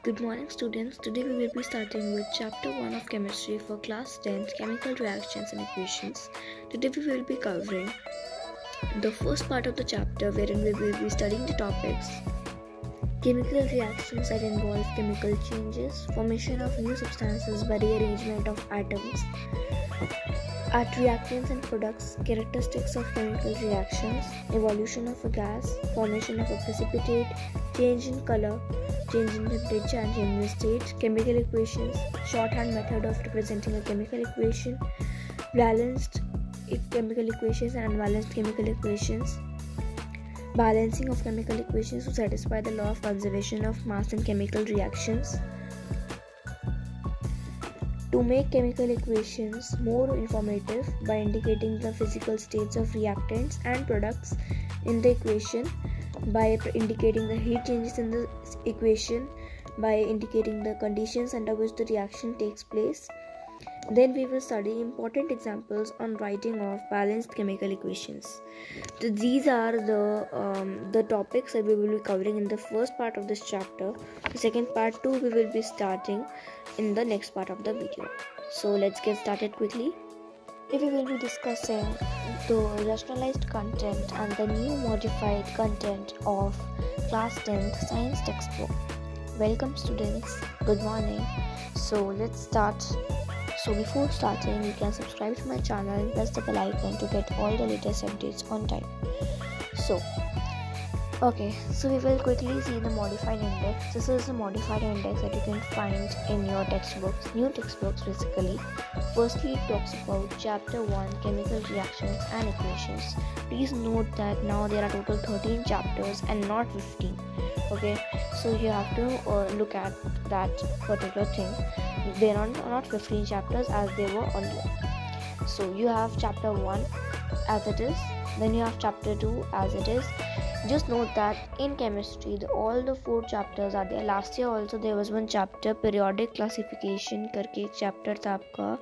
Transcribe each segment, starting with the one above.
Good morning students. Today we will be starting with chapter 1 of chemistry for class 10th, chemical reactions and equations. Today we will be covering the first part of the chapter wherein we will be studying the topics chemical reactions that involve chemical changes, formation of new substances by rearrangement of atoms, at reactants and products, characteristics of chemical reactions, evolution of a gas, formation of a precipitate, change in color, change in temperature and change in state, chemical equations, shorthand method of representing a chemical equation, balanced chemical equations and unbalanced chemical equations, balancing of chemical equations to satisfy the law of conservation of mass in chemical reactions. To make chemical equations more informative by indicating the physical states of reactants and products in the equation, by indicating the heat changes in the equation, by indicating the conditions under which the reaction takes place. Then we will study important examples on writing of balanced chemical equations. So these are the topics that we will be covering in the first part of this chapter. The second part too we will be starting in the next part of the video. So let's get started quickly. Today we will be discussing the rationalized content and the new modified content of class 10th science textbook. Welcome students, good morning. So let's start. So before starting, you can subscribe to my channel and press the bell icon to get all the latest updates on time. So we will quickly see the modified index. This is the modified index that you can find in your textbooks, new textbooks basically. Firstly, it talks about chapter 1, chemical reactions and equations. Please note that now there are total 13 chapters and not 15. Okay, so you have to look at that particular thing. There are not 15 chapters as they were earlier. So you have chapter 1 as it is, then you have chapter 2 as it is. Just note that in chemistry all the 4 chapters are there. Last year also there was one chapter, periodic classification करके एक chapter था आपका,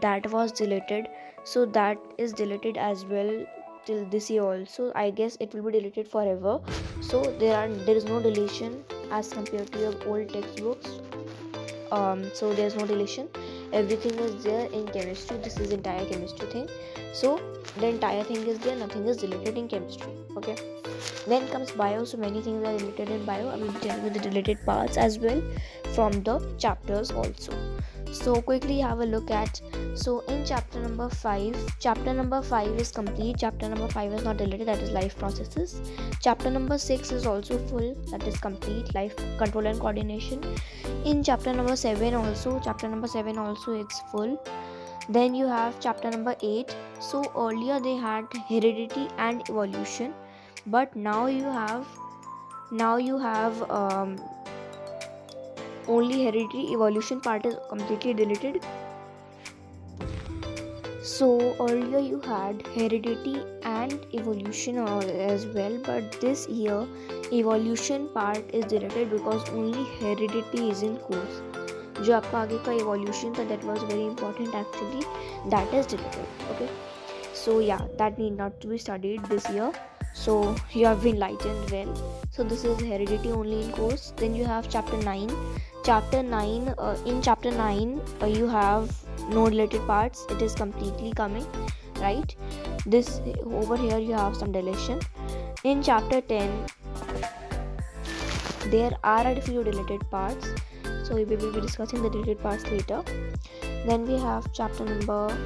that was deleted. So that is deleted as well till this year also. I guess it will be deleted forever. So there is no deletion as compared to your old textbooks. So there's no deletion, everything is there in chemistry. This is entire chemistry thing, so the entire thing is there, nothing is deleted in chemistry. Okay, then comes bio. So many things are deleted in bio. I will be telling you the deleted parts as well from the chapters also. So quickly have a look at, so in chapter number 5 is complete. Chapter number 5 is not deleted, that is life processes. Chapter number 6 is also full, that is complete, life control and coordination. In chapter number 7 also it's full. Then you have chapter number 8. So earlier they had heredity and evolution, but now you have only heredity. Evolution part is completely deleted. So earlier you had heredity and evolution as well, but this year evolution part is deleted because only heredity is in course. जो आपका आगे का evolution था, that was very important actually, that is deleted. Okay, so yeah, that need not to be studied this year. So you have been enlightened well. So this is heredity only in course. Then you have chapter 9. In chapter 9 you have no related parts, it is completely coming, right? This over here you have some deletion. In chapter 10 there are a few deleted parts, so we will be discussing the deleted parts later. Then we have chapter number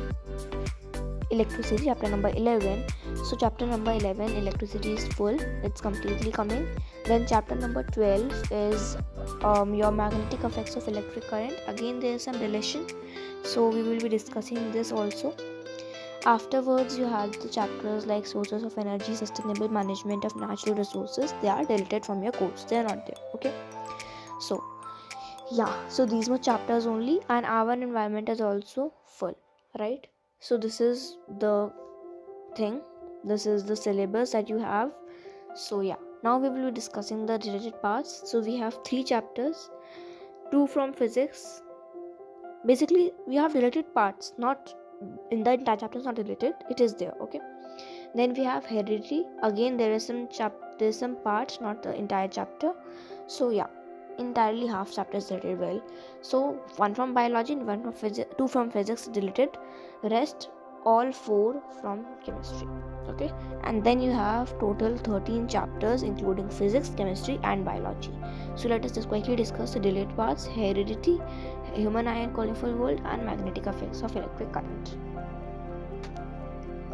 electricity, chapter number 11. So chapter number 11 electricity is full, it's completely coming. Then chapter number 12 is your magnetic effects of electric current. Again there is some relation, so we will be discussing this also. Afterwards you have the chapters like sources of energy, sustainable management of natural resources. They are deleted from your course, they are not there. Okay, so yeah, so these were chapters only, and our environment is also full, right? So this is the thing, this is the syllabus that you have. So yeah, now we will be discussing the related parts. So we have 3 chapters, 2 from physics. Basically we have related parts, not in the entire chapter is not related, it is there. Okay, then we have heredity. Again there is some parts, not the entire chapter. So yeah, entirely half chapters deleted. Well, so one from biology and one from physics, two from physics deleted, rest all 4 from chemistry. Okay, and then you have total 13 chapters including physics, chemistry and biology. So let us just quickly discuss the deleted parts: heredity, human ion colloidal world and magnetic effects of electric current.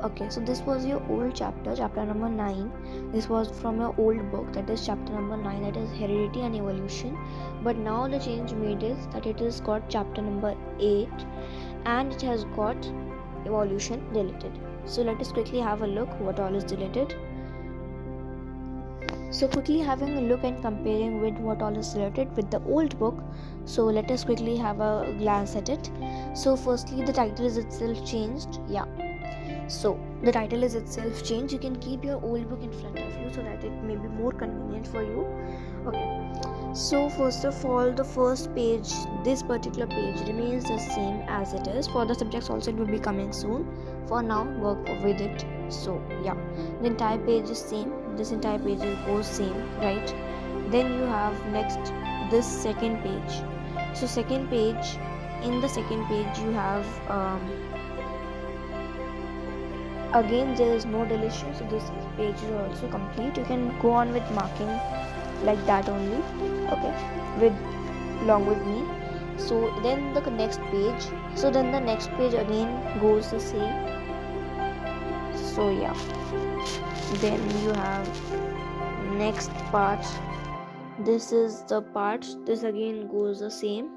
Okay, so this was your old chapter number 9. This was from your old book, that is chapter number 9, that is heredity and evolution. But now the change made is that it has got chapter number 8 and it has got evolution deleted. So let us quickly have a look what all is deleted. So quickly having a look and comparing with what all is deleted with the old book. So let us quickly have a glance at it. So firstly, the title is itself changed. Yeah, so the title is itself changed. You can keep your old book in front of you so that it may be more convenient for you. Okay, so first of all, the first page, this particular page remains the same as it is. For the subjects also it will be coming soon. For now, work with it. So yeah, the entire page is same. This entire page goes same, right? Then you have next this second page. So second page, in the second page you have again there is no deletion, so this page is also complete. You can go on with marking like that only, okay, with along with me. So then the next page, so then the next page again goes the same. So yeah, then you have next part. This is the part, this again goes the same.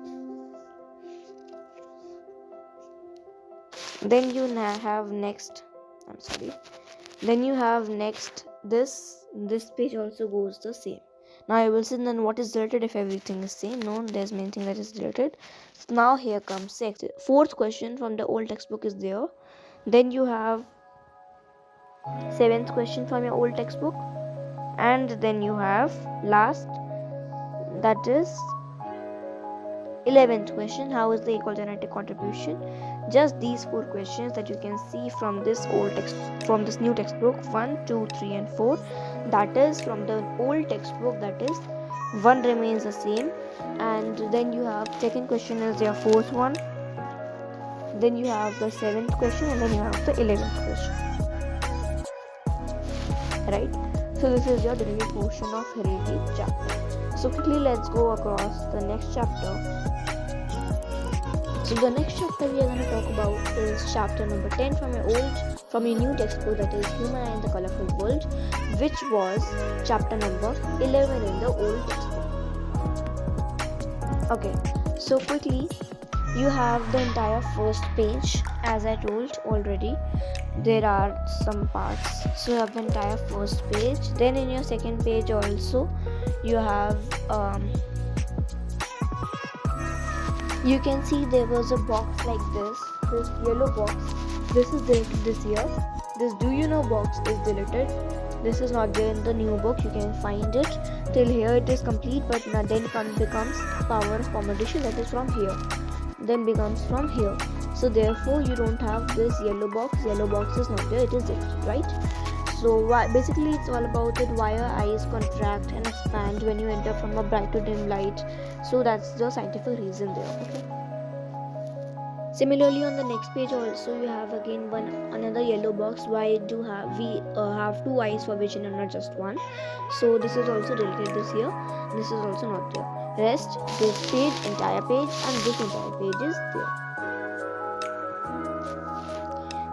Then you have next, I'm sorry, then you have next this page also goes the same. Now I will say then what is deleted if everything is same. No, there's many thing that is deleted. So now here comes fourth question from the old textbook is there. Then you have seventh question from your old textbook, and then you have last, that is 11th question, how is the equal-genetic contribution. Just these 4 questions that you can see from this old text, from this new textbook 1, 2, 3 and 4. That is from the old textbook, that is 1 remains the same, and then you have second question is your fourth one, then you have the 7th question, and then you have the 11th question, right? So this is your deleted portion of heredity chapter. So quickly let's go across the next chapter. So the next chapter we are going to talk about is chapter number 10 from your new textbook, that is Human Eye and the Colorful World, which was chapter number 11 in the old textbook. Okay, so quickly you have the entire first page. As I told already, there are some parts, so you have the entire first page. Then in your second page also you have you can see there was a box like this yellow box. This is deleted this year. This do you know box is deleted. This is not there in the new book. You can find it. Till here it is complete, but then becomes power of accommodation, that is from here. Then becomes from here. So therefore you don't have this yellow box. Yellow box is not there. It is deleted, right? So basically it's all about it, why your eyes contract and expand when you enter from a bright to dim light. So that's the scientific reason there. Okay. Similarly on the next page also you have again another yellow box. Why do we have 2 eyes for vision and not just one? So this is also deleted this year. This is also not there. Rest, this page, entire page, and this entire page is there.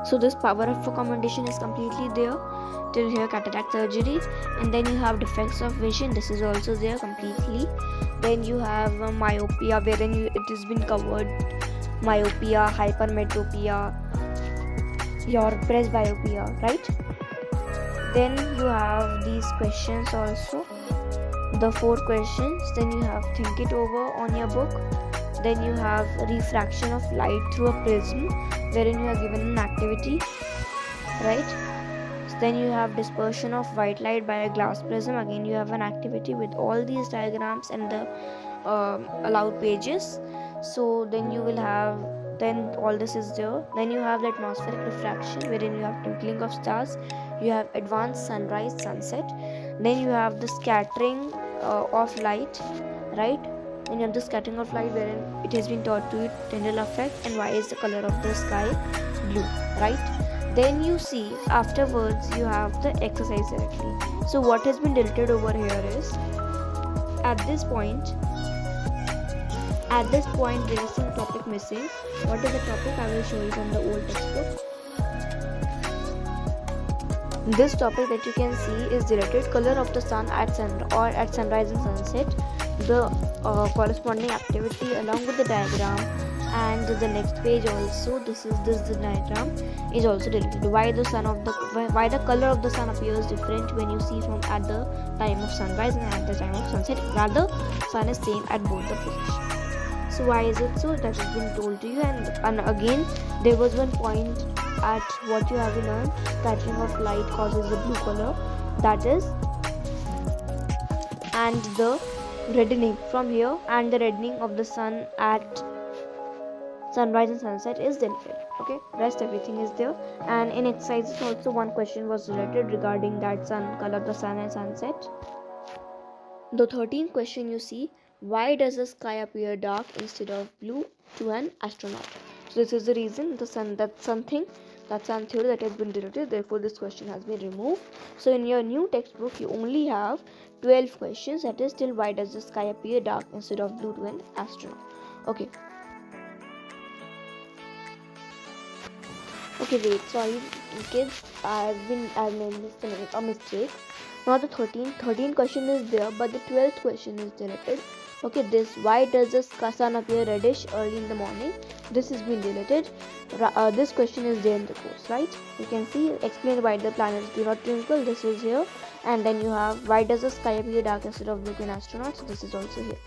So this power of accommodation is completely there. Till here cataract surgery, and then you have defects of vision. This is also there completely. Then you have myopia, wherein it has been covered. Myopia, hypermetropia, your presbyopia, right? Then you have these questions also, the 4 questions. Then you have think it over on your book. Then you have refraction of light through a prism, wherein you are given an activity, right? Then you have dispersion of white light by a glass prism. Again you have an activity with all these diagrams and the allowed pages. So then you will have, then all this is there. Then you have the atmospheric refraction, wherein you have twinkling of stars. You have advanced sunrise, sunset. Then you have the scattering of light, right? Then you have the scattering of light, wherein it has been taught to you Tyndall effect and why is the color of the sky blue, right? Then you see afterwards you have the exercise directly. So what has been deleted over here is at this point there is some topic missing. What is the topic? I will show you from the old textbook. This topic that you can see is deleted. Color of the sun at sunrise and sunset. The corresponding activity along with the diagram and the next page also. This is the diagram is also deleted. Why the color of the sun appears different when you see from at the time of sunrise and at the time of sunset. Rather, sun is same at both the positions. So why is it so? That has been told to you. And again, there was one point at what you have learned. Scattering of light causes the blue color. That is, and the reddening from here, and the reddening of the sun at sunrise and sunset is deleted. Okay, rest everything is there. And in exercises also one question was related regarding that sun color of the sun and sunset. The 13th question you see, why does the sky appear dark instead of blue to an astronaut? So this is the reason, the sun theory that has been deleted, therefore this question has been removed. So in your new textbook you only have 12 questions, that is still why does the sky appear dark instead of blue to an astronaut. Okay, wait, sorry kids, I've made a mistake. Now the 13th question is there, but the 12th question is deleted. Okay, this, why does the sun appear reddish early in the morning? This has been deleted. This question is there in the course, right? You can see, explain why the planets do not twinkle. This is here. And then you have, why does the sky appear dark instead of blue to an astronaut? So this is also here.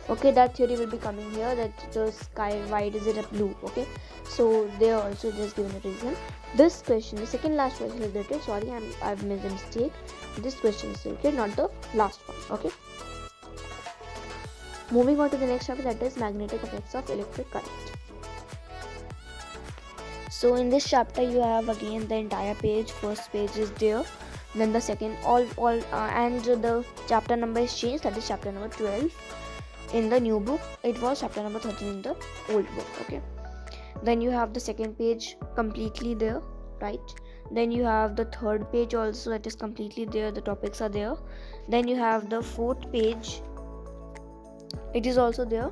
Okay, that theory will be coming here, that the sky, why is it a blue? Okay, so there also just given a reason. This question, the second last question is deleted. Sorry, I've made a mistake. This question is deleted, not the last one. Okay, moving on to the next chapter, that is magnetic effects of electric current. So in this chapter you have again the entire page. First page is there, then the second and the chapter number is changed, that is chapter number 12 in the new book. It was chapter number 13 in the old book. Okay, then you have the second page completely there, right? Then you have the third page also, that is completely there, the topics are there. Then you have the fourth page, it is also there,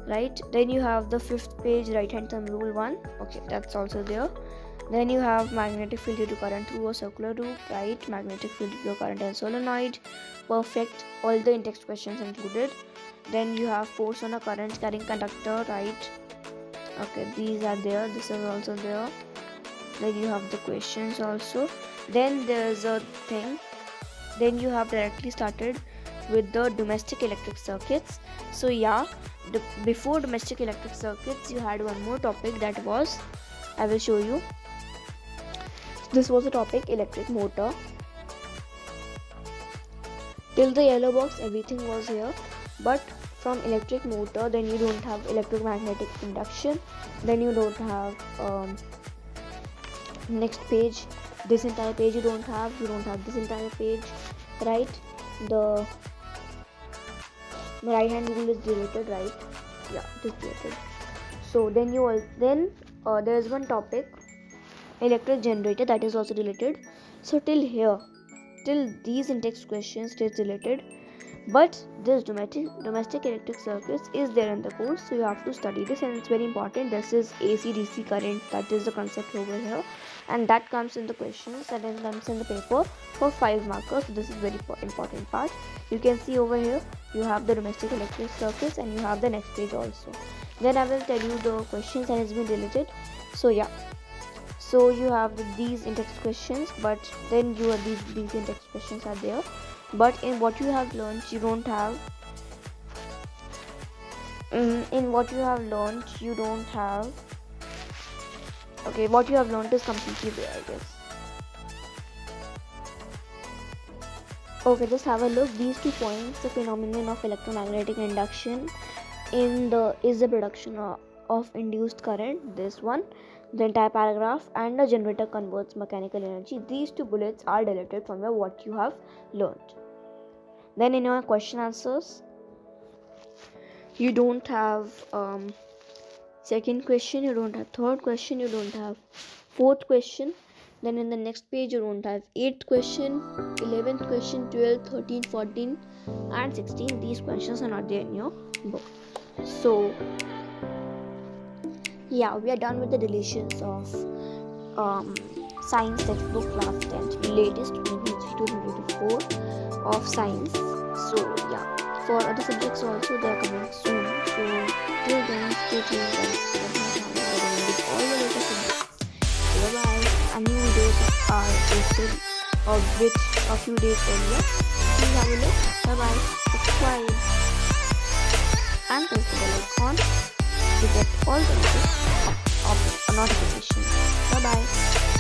right? Then you have the fifth page, right hand thumb rule 1. Okay, that's also there. Then you have magnetic field due to current through a circular loop, right? Magnetic field due to current and solenoid, perfect, all the in-text questions included. Then you have force on a current carrying conductor, right? Okay, these are there, this is also there. Then you have the questions also. Then there's a thing, then you have directly started with the domestic electric circuits. So yeah, before domestic electric circuits you had one more topic, that was, I will show you. This was a topic, electric motor. Till the yellow box everything was here, but from electric motor then you don't have electromagnetic induction, then you don't have next page, this entire page you don't have this entire page, right? The right hand rule is deleted, right? Yeah, it is deleted. So then there is one topic, electric generator, that is also deleted. So till these in-text questions is deleted, but this domestic electric circuits is there in the course, so you have to study this, and it's very important. This is AC DC current, that is the concept over here, and that comes in the questions, and then comes in the paper for 5 markers. So this is very important part. You can see over here you have the domestic electric circuits, and you have the next page also. Then I will tell you the questions that has been deleted. So yeah, so you have these in-text questions, but then you have these in-text questions are there, but in what you have learned you don't have. In what you have learned you don't have. Okay, what you have learned is completely there, I guess. Okay, just have a look. These 2 points, the phenomenon of electromagnetic induction is the production of induced current, this one, the entire paragraph, and the generator converts mechanical energy. These 2 bullets are deleted from what you have learned. Then in your question answers, you don't have second question, you don't have third question, you don't have fourth question. Then in the next page you don't have 8th question, 11th question, 12th, 13th, 14th and 16th. These questions are not there in your book. So yeah, we are done with the deletions of science textbook class 10th, latest 2023 to 2024 of science. So yeah, for other subjects also they are coming soon. So till then, stay tuned guys. Let me know with all the latest subjects. So bye bye. And new videos are posted a few days earlier. Please have a look. Bye bye. Subscribe and press the bell icon to get all the notifications. Bye bye.